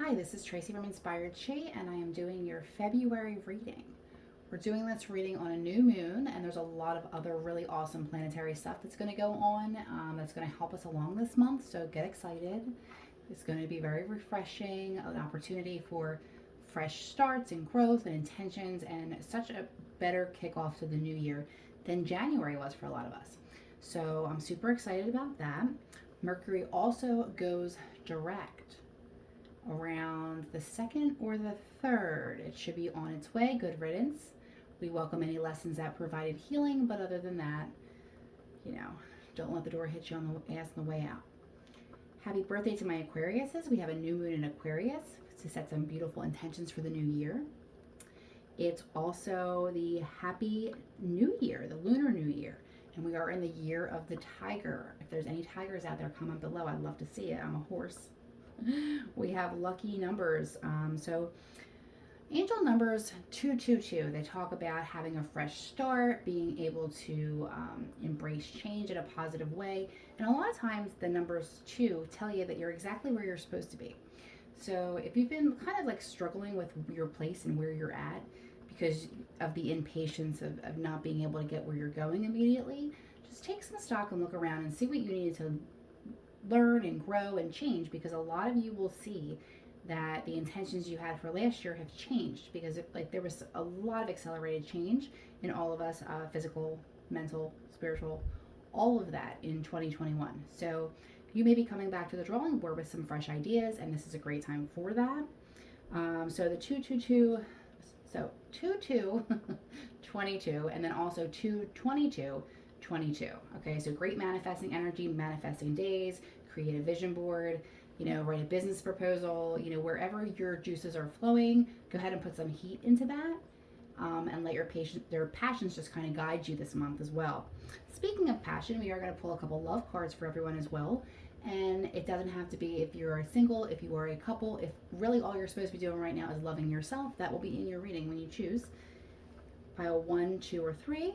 Hi, this is Tracy from Inspired Chi, and I am doing your February reading. We're doing this reading on a new moon, and there's a lot of other really awesome planetary stuff that's going to go on that's going to help us along this month, so get excited. It's going to be very refreshing, an opportunity for fresh starts and growth and intentions, and such a better kickoff to the new year than January was for a lot of us. So I'm super excited about that. Mercury also goes direct around the second or the third. It should be on its way. Good riddance. We welcome any lessons that provided healing, but other than that, you know, don't let the door hit you on the ass on the way out. Happy birthday to my Aquariuses. We have a new moon in Aquarius to set some beautiful intentions for the new year. It's also the Happy New Year, the Lunar New Year. And we are in the year of the tiger. If there's any tigers out there, comment below. I'd love to see it. I'm a horse. We have lucky numbers. So angel numbers 222, they talk about having a fresh start, being able to embrace change in a positive way. And a lot of times the numbers 2 tell you that you're exactly where you're supposed to be. So if you've been kind of like struggling with your place and where you're at because of the impatience of not being able to get where you're going immediately, just take some stock and look around and see what you need to learn and grow and change, because a lot of you will see that the intentions you had for last year have changed because there was a lot of accelerated change in all of us, physical, mental, spiritual, all of that in 2021. So you may be coming back to the drawing board with some fresh ideas, and this is a great time for that. So the 222, so 22 22, and then also 222 22. Okay, so great manifesting energy, manifesting days, create a vision board, write a business proposal, wherever your juices are flowing, go ahead and put some heat into that. And let their passions just kind of guide you this month as well. Speaking of passion, we are going to pull a couple love cards for everyone as well. And it doesn't have to be if you're single, if you are a couple, if really all you're supposed to be doing right now is loving yourself, that will be in your reading when you choose. Pile 1, 2, or 3.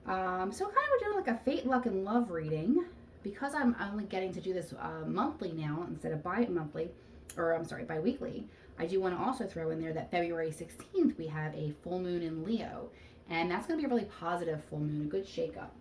So kind of we're doing like a fate, luck, and love reading. Because I'm only getting to do this monthly now instead of bi-monthly, or I'm sorry, bi-weekly, I do want to also throw in there that February 16th we have a full moon in Leo. And that's going to be a really positive full moon, a good shake-up.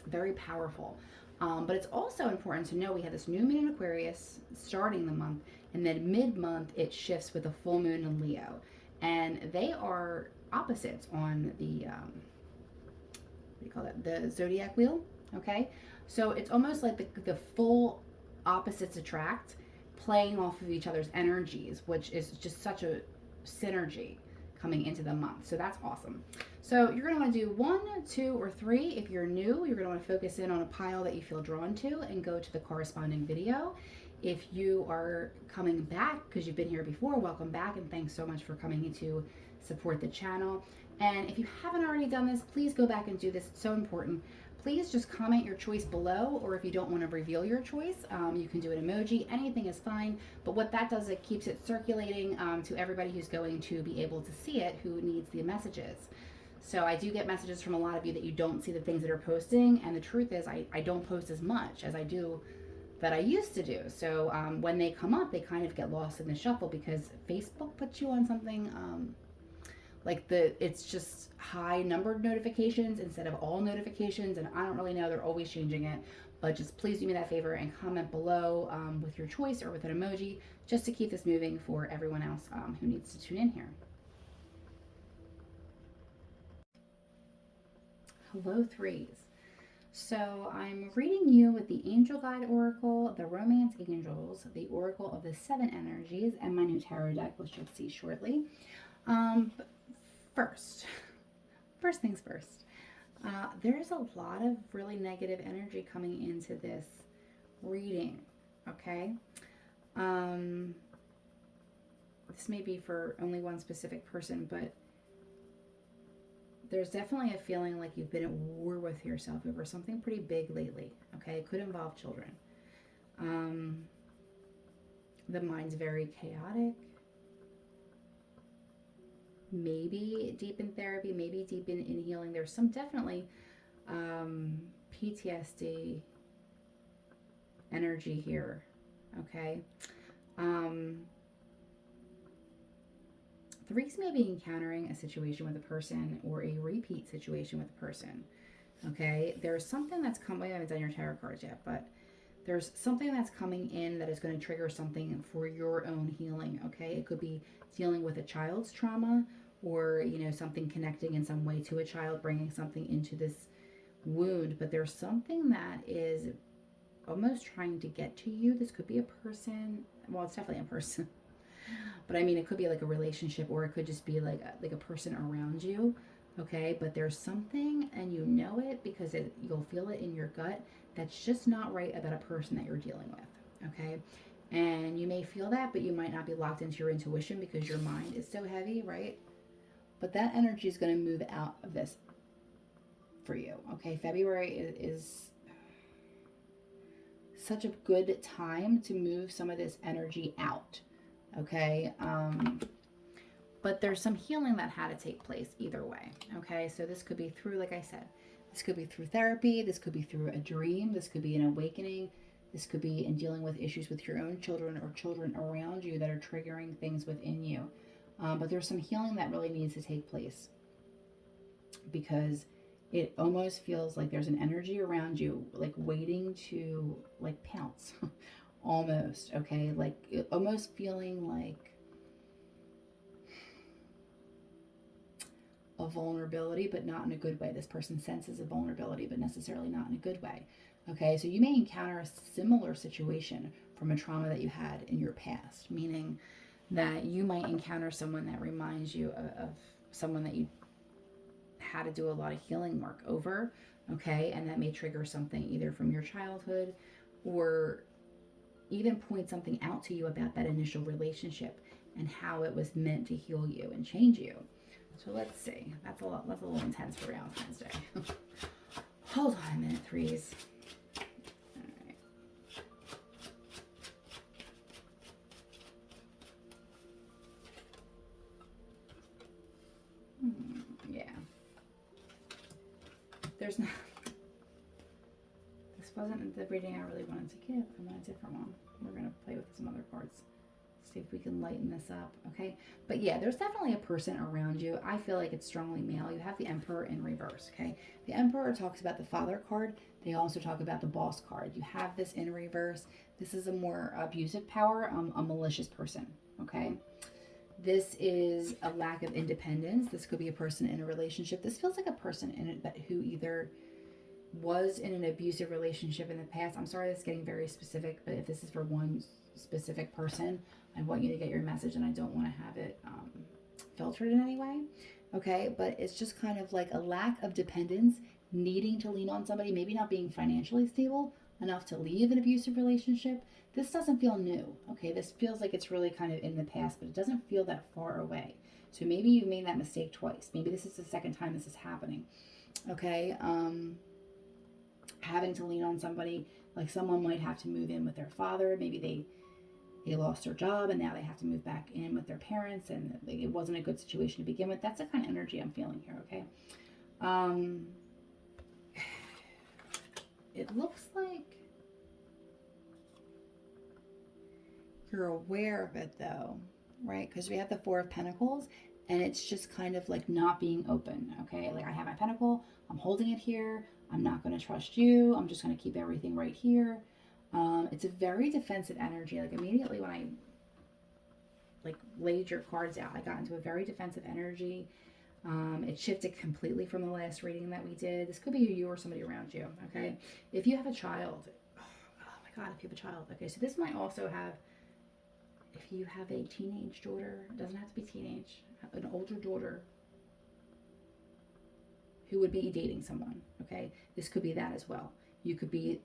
Very powerful. But it's also important to know we have this new moon in Aquarius starting the month, and then mid-month it shifts with a full moon in Leo. And they are opposites on the, what do you call that, the zodiac wheel, okay? So it's almost like the full opposites attract, playing off of each other's energies, which is just such a synergy coming into the month. So that's awesome. So you're going to want to do 1, 2, or 3. If you're new, you're going to want to focus in on a pile that you feel drawn to and go to the corresponding video. If you are coming back because you've been here before, welcome back, and thanks so much for coming in to support the channel. And if you haven't already done this, please go back and do this. It's so important. Please just comment your choice below, or if you don't want to reveal your choice, you can do an emoji. Anything is fine, but what that does, it keeps it circulating to everybody who's going to be able to see it, who needs the messages. So I do get messages from a lot of you that you don't see the things that are posting, and the truth is I don't post as much as I do that I used to do. So when they come up, they kind of get lost in the shuffle because Facebook puts you on something it's just high numbered notifications instead of all notifications, and I don't really know, they're always changing it. But just please do me that favor and comment below with your choice or with an emoji, just to keep this moving for everyone else who needs to tune in here. Hello, threes. So I'm reading you with the Angel Guide Oracle, the Romance Angels, the Oracle of the Seven Energies, and my new tarot deck, which you'll see shortly. But first things first. There's a lot of really negative energy coming into this reading, okay? This may be for only one specific person, but there's definitely a feeling like you've been at war with yourself over something pretty big lately, okay? It could involve children. The mind's very chaotic. Maybe deep in therapy, maybe deep in healing. There's some definitely PTSD energy here, okay? Um, Threes may be encountering a situation with a person or a repeat situation with a person. Okay, there's something that's coming. I haven't done your tarot cards yet, but there's something that's coming in that is going to trigger something for your own healing. Okay, it could be dealing with a child's trauma, or something connecting in some way to a child, bringing something into this wound. But there's something that is almost trying to get to you. This could be a person. Well, it's definitely a person. But I mean, it could be like a relationship, or it could just be like a person around you. Okay, but there's something, and you know it because you'll feel it in your gut, that's just not right about a person that you're dealing with. Okay, and you may feel that, but you might not be locked into your intuition because your mind is so heavy, right? But that energy is going to move out of this for you. Okay, February is such a good time to move some of this energy out. Okay, but there's some healing that had to take place either way. Okay, so this could be through, like I said, this could be through therapy, this could be through a dream, this could be an awakening, this could be in dealing with issues with your own children or children around you that are triggering things within you. But there's some healing that really needs to take place, because it almost feels like there's an energy around you like waiting to like pounce. Almost, okay, like almost feeling like a vulnerability, but not in a good way. This person senses a vulnerability, but necessarily not in a good way. Okay, so you may encounter a similar situation from a trauma that you had in your past, meaning that you might encounter someone that reminds you of someone that you had to do a lot of healing work over. Okay, and that may trigger something either from your childhood, or even point something out to you about that initial relationship and how it was meant to heal you and change you. So let's see. That's a little intense for Valentine's Day. Hold on a minute, threes. All right. Yeah. There's not. This wasn't the reading I really wanted to give. I want a different one. We're gonna play with some other cards. See if we can lighten this up, okay? But yeah, there's definitely a person around you. I feel like it's strongly male. You have the Emperor in reverse, okay? The Emperor talks about the Father card. They also talk about the Boss card. You have this in reverse. This is a more abusive power, a malicious person, okay? This is a lack of independence. This could be a person in a relationship. This feels like a person in it that who either was in an abusive relationship in the past. I'm sorry, this is getting very specific, but if this is for one specific person, I want you to get your message, and I don't want to have it filtered in any way. Okay, but it's just kind of like a lack of dependence, needing to lean on somebody, maybe not being financially stable enough to leave an abusive relationship. This doesn't feel new. Okay, this feels like it's really kind of in the past, but it doesn't feel that far away. So maybe you made that mistake twice. Maybe this is the second time this is happening. Okay, having to lean on somebody, like someone might have to move in with their father. Maybe they lost their job and now they have to move back in with their parents, and it wasn't a good situation to begin with. That's the kind of energy I'm feeling here. Okay, it looks like you're aware of it though, right? Because we have the Four of Pentacles, and it's just kind of like not being open. Okay, like I have my pentacle, I'm holding it here, I'm not going to trust you, I'm just going to keep everything right here. It's a very defensive energy. Like immediately when I like laid your cards out, I got into a very defensive energy. It shifted completely from the last reading that we did. This could be you or somebody around you. Okay, if you have a child, oh my God, if you have a child. Okay, so this might also have, if you have a teenage daughter, it doesn't have to be teenage, an older daughter who would be dating someone. Okay, this could be that as well. You could be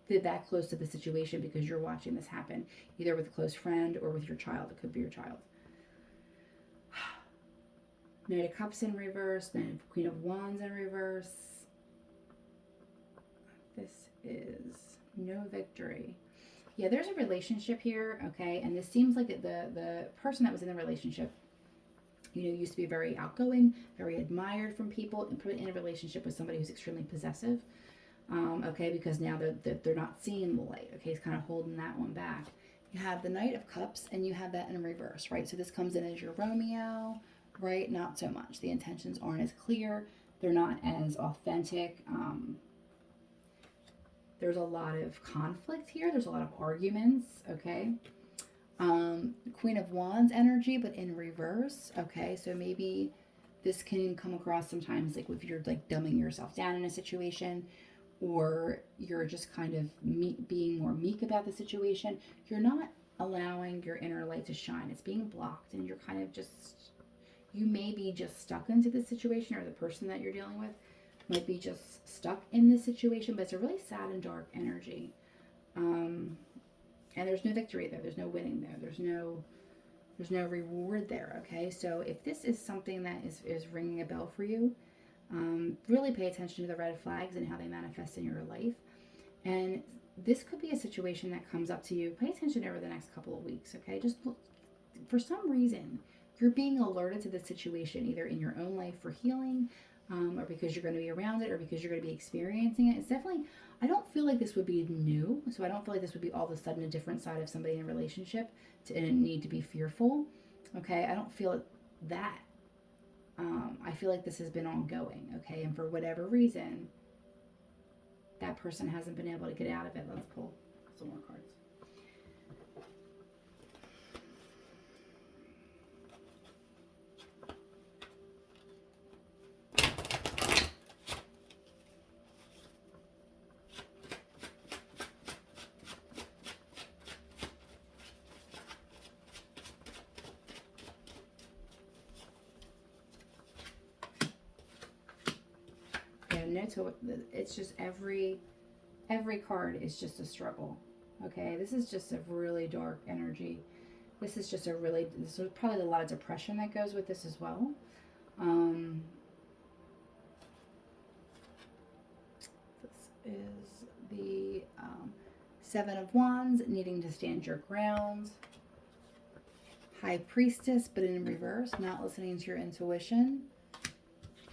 that close to the situation because you're watching this happen, either with a close friend or with your child. It could be your child. Knight of Cups in reverse, then Queen of Wands in reverse. This is no victory. Yeah, there's a relationship here, okay, and this seems like the person that was in the relationship, used to be very outgoing, very admired from people, and put in a relationship with somebody who's extremely possessive. Okay, because now they're not seeing the light. Okay, he's kind of holding that one back. You have the Knight of Cups, and you have that in reverse, right? So this comes in as your Romeo, right? Not so much. The intentions aren't as clear. They're not as authentic. There's a lot of conflict here. There's a lot of arguments, okay? Queen of Wands energy, but in reverse, okay? So maybe this can come across sometimes like if you're like dumbing yourself down in a situation, or you're just kind of being more meek about the situation. You're not allowing your inner light to shine. It's being blocked, and you're kind of just, you may be just stuck into the situation, or the person that you're dealing with might be just stuck in this situation, but it's a really sad and dark energy. And there's no victory there. There's no winning there. There's no reward there. Okay, so if this is something that is ringing a bell for you, really pay attention to the red flags and how they manifest in your life. And this could be a situation that comes up to you. Pay attention over the next couple of weeks. Okay, just look, for some reason you're being alerted to the situation, either in your own life for healing, or because you're going to be around it, or because you're going to be experiencing it. It's definitely, I don't feel like this would be new. So I don't feel like this would be all of a sudden a different side of somebody in a relationship and need to be fearful. Okay, I don't feel that. I feel like this has been ongoing. Okay, and for whatever reason, that person hasn't been able to get out of it. Let's pull some more cards. No, so it's just every card is just a struggle. Okay, this is just a really dark energy. This is just this is probably a lot of depression that goes with this as well. This is the Seven of Wands, needing to stand your ground. High Priestess, but in reverse, not listening to your intuition.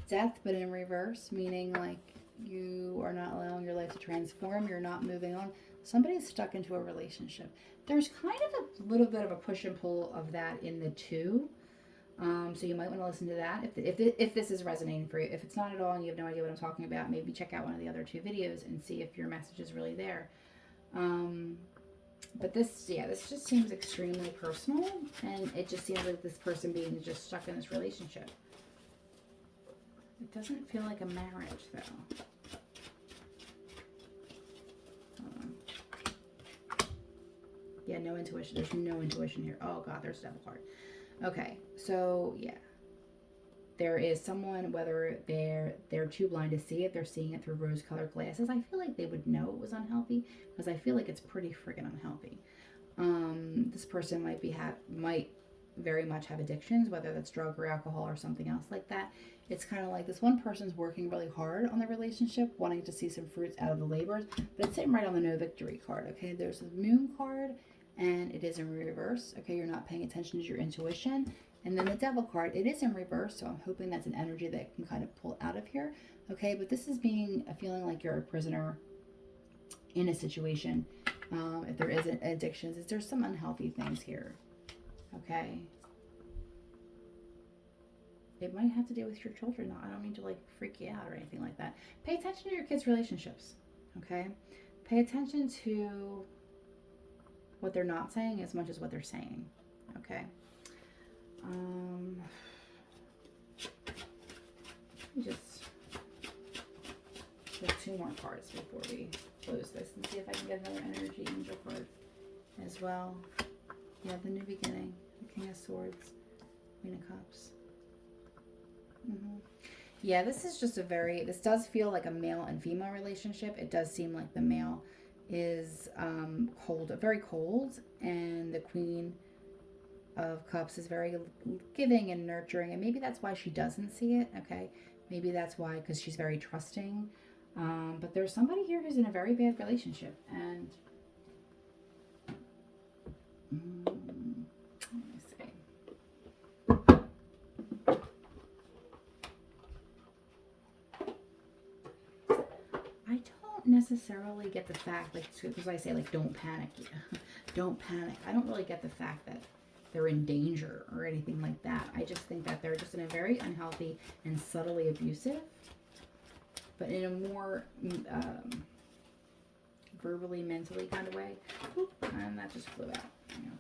Death, but in reverse, meaning like you are not allowing your life to transform. You're not moving on. Somebody's stuck into a relationship. There's kind of a little bit of a push and pull of that in the two. So you might want to listen to that if this is resonating for you. If it's not at all and you have no idea what I'm talking about, maybe check out one of the other two videos and see if your message is really there. But this just seems extremely personal, and it just seems like this person being just stuck in this relationship. It doesn't feel like a marriage, though. Yeah, no intuition. There's no intuition here. Oh, God, there's a devil card. Okay, so, yeah. There is someone, whether they're too blind to see it, they're seeing it through rose-colored glasses. I feel like they would know it was unhealthy, because I feel like it's pretty friggin' unhealthy. This person might very much have addictions, whether that's drug or alcohol or something else like that. It's kind of like this one person's working really hard on the relationship, wanting to see some fruits out of the labors, but it's sitting right on the no victory card. Okay, there's the moon card, and it is in reverse. Okay, you're not paying attention to your intuition. And then the devil card, it is in reverse, so I'm hoping that's an energy that can kind of pull out of here. Okay, but this is a feeling like you're a prisoner in a situation. If there is addictions, there's some unhealthy things here. Okay. It might have to do with your children. I don't mean to like freak you out or anything like that. Pay attention to your kids' relationships. Okay. Pay attention to what they're not saying as much as what they're saying. Okay. Just get two more cards before we close this and see if I can get another energy angel card as well. Yeah, the new beginning, the King of Swords, Queen of Cups. Yeah, this is just this does feel like a male and female relationship. It does seem like the male is cold, very cold, and the Queen of Cups is very giving and nurturing, and maybe that's why she doesn't see it. Okay, maybe that's why, because she's very trusting. But there's somebody here who's in a very bad relationship, and let me see. I don't necessarily get the fact, like, because I say, like, don't panic. don't panic. I don't really get the fact that they're in danger or anything like that. I just think that they're just in a very unhealthy and subtly abusive, but in a more verbally, mentally kind of way. Oop, and that just flew out. You know.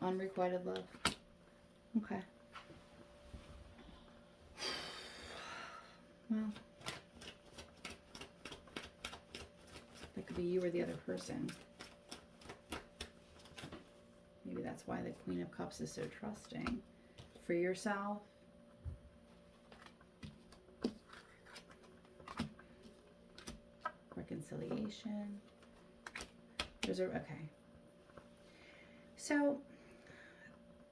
Unrequited love. Okay. Well, that could be you or the other person. Maybe that's why the Queen of Cups is so trusting. Free yourself. Reconciliation. Okay. So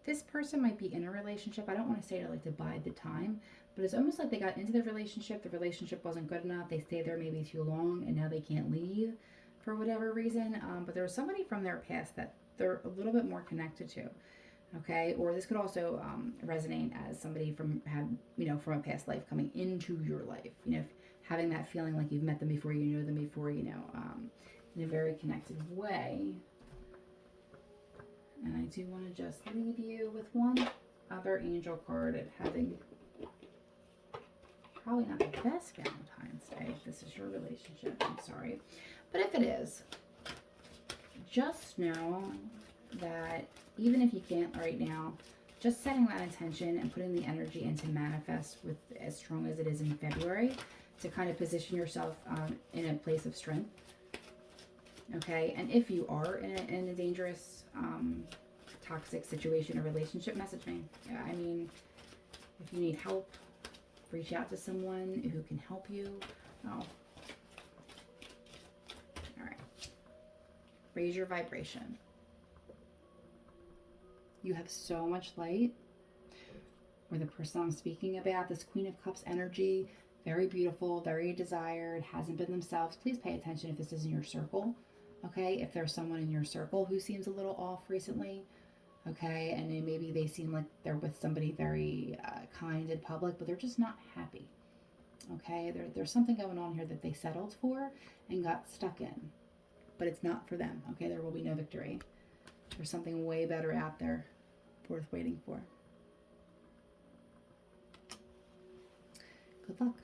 this person might be in a relationship. I don't want to say to like to bide the time, but it's almost like they got into the relationship wasn't good enough, they stayed there maybe too long, and now they can't leave for whatever reason. But there's somebody from their past that they're a little bit more connected to. Okay, or this could also resonate as somebody from from a past life coming into your life. Having that feeling like you've met them before, you know them before, in a very connected way. And I do want to just leave you with one other angel card at having probably not the best Valentine's Day if this is your relationship. I'm sorry. But if it is, just know that even if you can't right now, just setting that intention and putting the energy in to manifest with as strong as it is in February to kind of position yourself in a place of strength. Okay, and if you are in a dangerous, toxic situation or relationship, message me. Yeah, I mean, if you need help, reach out to someone who can help you. Oh. All right. Raise your vibration. You have so much light. Or the person I'm speaking about, this Queen of Cups energy, very beautiful, very desired, hasn't been themselves. Please pay attention if this isn't your circle. Okay, if there's someone in your circle who seems a little off recently, okay, and then maybe they seem like they're with somebody very kind in public, but they're just not happy, okay? There's something going on here that they settled for and got stuck in, but it's not for them, okay? There will be no victory. There's something way better out there worth waiting for. Good luck.